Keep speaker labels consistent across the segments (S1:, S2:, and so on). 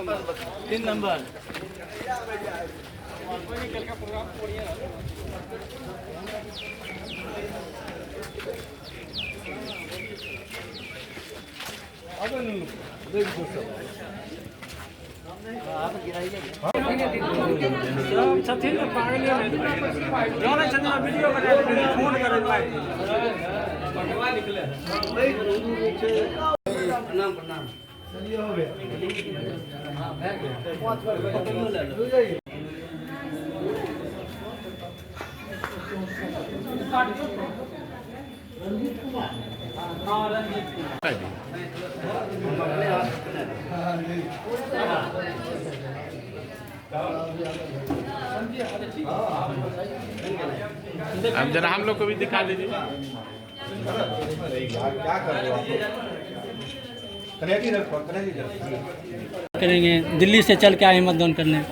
S1: 3 number प्रणाम प्रणाम
S2: अब जरा हम लोग को भी दिखा दीजिए।
S3: क्या कर रहे हो आप?
S1: करेंगे। दिल्ली से चल के आए मतदान करने।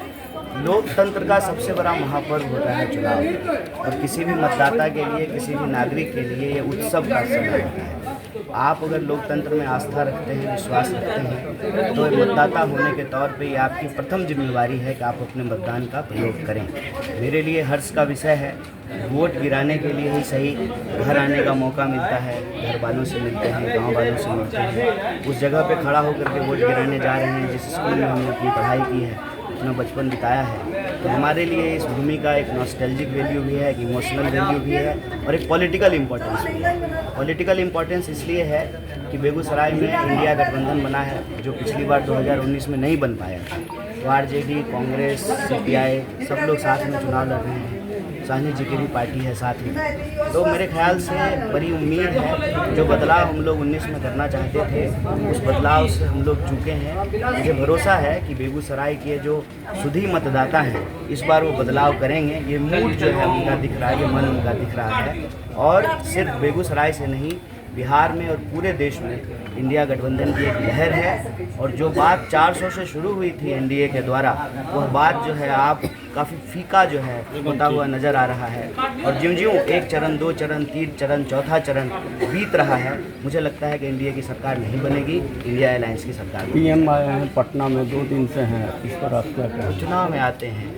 S4: लोकतंत्र का सबसे बड़ा महापर्व होता है चुनाव, और किसी भी मतदाता के लिए, किसी भी नागरिक के लिए ये उत्सव का समय होता है। आप अगर लोकतंत्र में आस्था रखते हैं, विश्वास रखते हैं, तो मतदाता होने के तौर पे ये आपकी प्रथम जिम्मेवारी है कि आप अपने मतदान का प्रयोग करें। मेरे लिए हर्ष का विषय है, वोट गिराने के लिए ही सही घर आने का मौका मिलता है, घर वालों से मिलते हैं, गांव वालों से मिलते हैं, उस जगह पे खड़ा होकर के वोट गिराने जा रहे हैं जिस स्कूल में हमने अपनी पढ़ाई की है, अपना बचपन बिताया है। तो हमारे लिए इस भूमि का एक नॉस्टैल्जिक वैल्यू भी है, एक इमोशनल वैल्यू भी है, और एक पॉलिटिकल इम्पोर्टेंस भी है। पॉलिटिकल इम्पोर्टेंस इसलिए है कि बेगूसराय में इंडिया गठबंधन बना है, जो पिछली बार 2019 में नहीं बन पाया था। तो आरजेडी, कांग्रेस, सीपीआई सब लोग साथ में चुनाव लड़ रहे हैं। साहनी जी की भी पार्टी है साथ में। तो मेरे ख्याल से बड़ी उम्मीद है, जो बदलाव हम लोग 19 में करना चाहते थे उस बदलाव से हम लोग चूके हैं। मुझे भरोसा है कि बेगूसराय के जो सुधी मतदाता हैं इस बार वो बदलाव करेंगे। ये मूड जो है उनका दिख रहा है, ये मन उनका दिख रहा है, और सिर्फ बेगूसराय से नहीं, बिहार में और पूरे देश में इंडिया गठबंधन की एक लहर है। और जो बात 400 से शुरू हुई थी एनडीए के द्वारा, वह बात जो है आप काफ़ी फीका जो है होता हुआ नज़र आ रहा है। और ज्यों-ज्यों 1 चरण, 2 चरण, 3 चरण, चौथा चरण बीत रहा है, मुझे लगता है कि एनडीए की सरकार नहीं बनेगी, इंडिया अलायंस की सरकार बनेगी।
S5: पीएम आए हैं पटना में, 2 दिन से हैं, इस पर आप क्या कहें?
S4: चुनाव में आते हैं,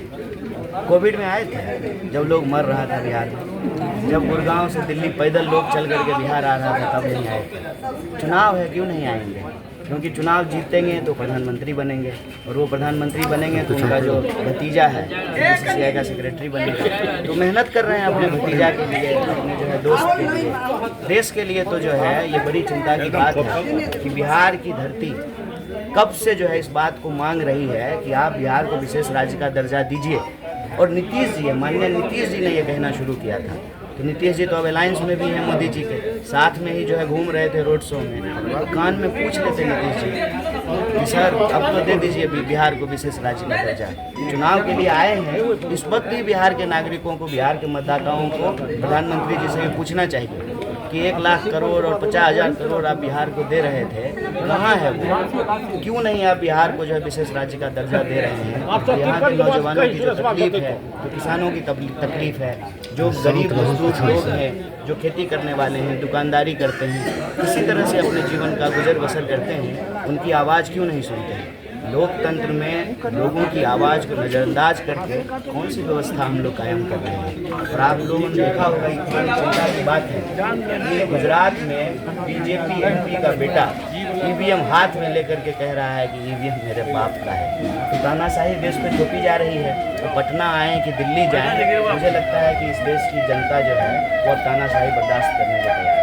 S4: कोविड में आए थे जब लोग मर रहा था बिहार में, जब गुड़गांव से दिल्ली पैदल लोग चल करके बिहार आ रहा था तब नहीं आए थे। चुनाव है, क्यों नहीं आएंगे? क्योंकि चुनाव जीतेंगे तो प्रधानमंत्री बनेंगे, और वो प्रधानमंत्री बनेंगे तो उनका जो भतीजा है बीसीसीआई का सेक्रेटरी बनेगा। तो मेहनत कर रहे हैं अपने भतीजा के लिए, अपने जो है दोस्त के लिए, देश के लिए। तो जो है ये बड़ी चिंता की बात है कि बिहार की धरती कब से जो है इस बात को मांग रही है कि आप बिहार को विशेष राज्य का दर्जा दीजिए। और नीतीश जी, माननीय नीतीश जी ने यह कहना शुरू किया था। तो नीतीश जी तो अब अलायंस में भी हैं मोदी जी के साथ में ही, जो है घूम रहे थे रोड शो में, तो कान में पूछ लेते नीतीश जी कि सर अब तो दे दीजिए बिहार को विशेष राज्य का दर्जा। चुनाव के लिए आए हैं, इस वक्त भी बिहार के नागरिकों को, बिहार के मतदाताओं को प्रधानमंत्री जी से भी पूछना चाहिए कि 1 लाख करोड़ और 50,000 करोड़ आप बिहार को दे रहे थे, कहाँ है वो? क्यों नहीं आप बिहार को जो है विशेष राज्य का दर्जा दे रहे हैं? यहाँ के नौजवानों की जो तकलीफ है, जो किसानों की तकलीफ है, जो गरीब मजदूर लोग हैं, जो खेती करने वाले हैं, दुकानदारी करते हैं, किसी तरह से अपने जीवन का गुजर बसर करते हैं, उनकी आवाज़ क्यों नहीं सुनते हैं? लोकतंत्र में लोगों की आवाज़ को नज़रअंदाज करके कौन सी व्यवस्था हम लोग कायम कर रहे हैं? और आप लोगों ने देखा होगा, इतनी चिंता की बात है कि गुजरात में बीजेपी एमपी का बेटा ईवीएम हाथ में लेकर के कह रहा है कि ईवीएम मेरे बाप का है। तो तानाशाही देश पे थोपी जा रही है। तो पटना आए कि दिल्ली जाएं, मुझे लगता है कि इस देश की जनता जो है वो तानाशाही बर्दाश्त करने के तैयार है।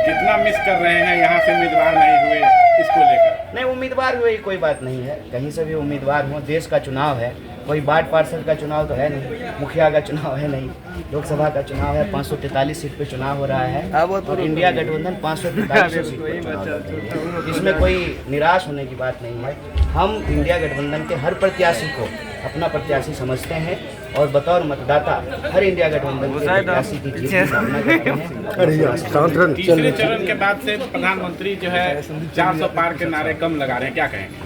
S2: कितना मिस कर रहे हैं यहाँ से उम्मीदवार नहीं हुए इसको लेकर?
S4: नहीं, उम्मीदवार हुए कोई बात नहीं है, कहीं से भी उम्मीदवार हो, देश का चुनाव है, कोई वार्ड पार्षद का चुनाव तो है नहीं, मुखिया का चुनाव है नहीं, लोकसभा का चुनाव है, 543 सीट पे चुनाव हो रहा है, और इंडिया गठबंधन 543 सीट पे चुनाव लड़ रही है। इसमें कोई निराश होने की बात नहीं है। हम इंडिया गठबंधन के हर प्रत्याशी को अपना प्रत्याशी समझते हैं, और बतौर मतदाता हर इंडिया गठबंधन के प्रत्याशी की जीत की कामना करते हैं।
S2: तीसरे चरण के बाद से प्रधानमंत्री जो है 400 पार के नारे कम लगा रहे हैं, क्या कहेंगे?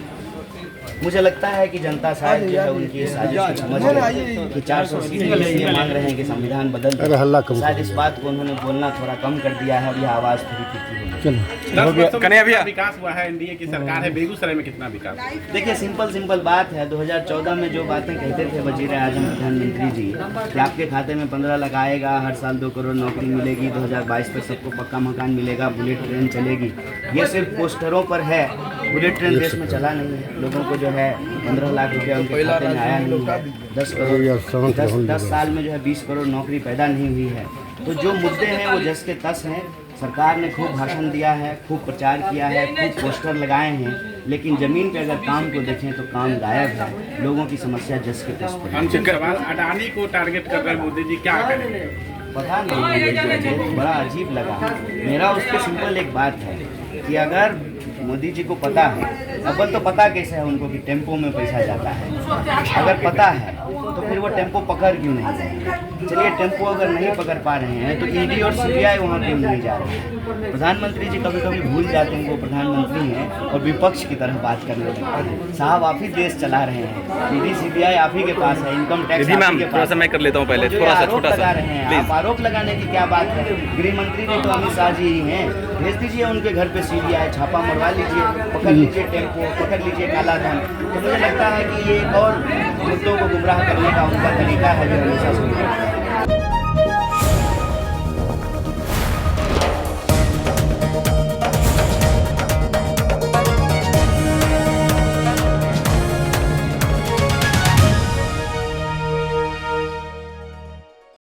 S4: मुझे लगता है कि जनता शायद जो है उनकी साजिश को समझ गई कि 400 सीटें इसलिए मांग रहे हैं कि संविधान बदल दे। शायद इस बात को उन्होंने बोलना थोड़ा कम कर दिया है, अभी आवाज़ थोड़ी तीखी हुई।
S2: 10 वर्षों में कितना विकास हुआ है? एनडीए की सरकार है, बेगूसराय में कितना विकास?
S4: देखिए सिंपल बात है, 2014 में जो बातें कहते थे वजीर आजम प्रधानमंत्री जी कि आपके खाते में 15 लाख आएगा, हर साल 2 करोड़ नौकरी मिलेगी, 2022 तक सबको पक्का मकान मिलेगा, बुलेट ट्रेन चलेगी, ये सिर्फ पोस्टरों पर है। बुलेट ट्रेन देश में चला नहीं है, लोगों को जो है 15 लाख रुपया उनके खाते में आया नहीं है, 10 साल में जो है 20 करोड़ नौकरी पैदा नहीं हुई है। तो जो मुद्दे हैं वो जस के तस हैं। सरकार ने खूब भाषण दिया है, खूब प्रचार किया है, खूब पोस्टर लगाए हैं, लेकिन जमीन पे अगर काम को देखें तो काम गायब है। लोगों की समस्या जस के तस पर है।
S2: अंतिम सवाल, अडानी को टारगेट कर रहे मोदी जी, क्या करेंगे?
S4: पता नहीं, मुझे बड़ा अजीब लगा। मेरा उस पर सिंपल एक बात है कि अगर मोदी जी को पता है, अव्वल तो पता कैसे है उनको कि टेम्पो में पैसा जाता है, अगर पता है तो फिर वो टेम्पो पकड़ क्यों नहीं रहे हैं? चलिए टेम्पो अगर नहीं पकड़ पा रहे हैं तो ईडी और सीबीआई वहाँ क्यों नहीं जा रहे हैं? प्रधानमंत्री जी कभी कभी भूल जाते हैं वो प्रधानमंत्री हैं और विपक्ष की तरह बात करने लगते हैं। साहब आप ही देश चला रहे हैं, ईडी सीबीआई आप ही के पास है, इनकम टैक्स आप ही के पास है।
S3: मैं कर लेता हूँ पहले थोड़ा सा छोटा सा
S4: रहे हैं आप, आरोप लगाने की क्या बात है? गृह मंत्री भी तो अमित शाह जी ही हैं, भेज दीजिए उनके घर पे सीबीआई, छापा मरवा लीजिए, पकड़ लीजिए टेम्पो, पकड़ लीजिए काला धन। तो मुझे लगता है कि ये एक और मुद्दों को गुमराह करने का उनका तरीका है जो हमेशा सुनते हैं।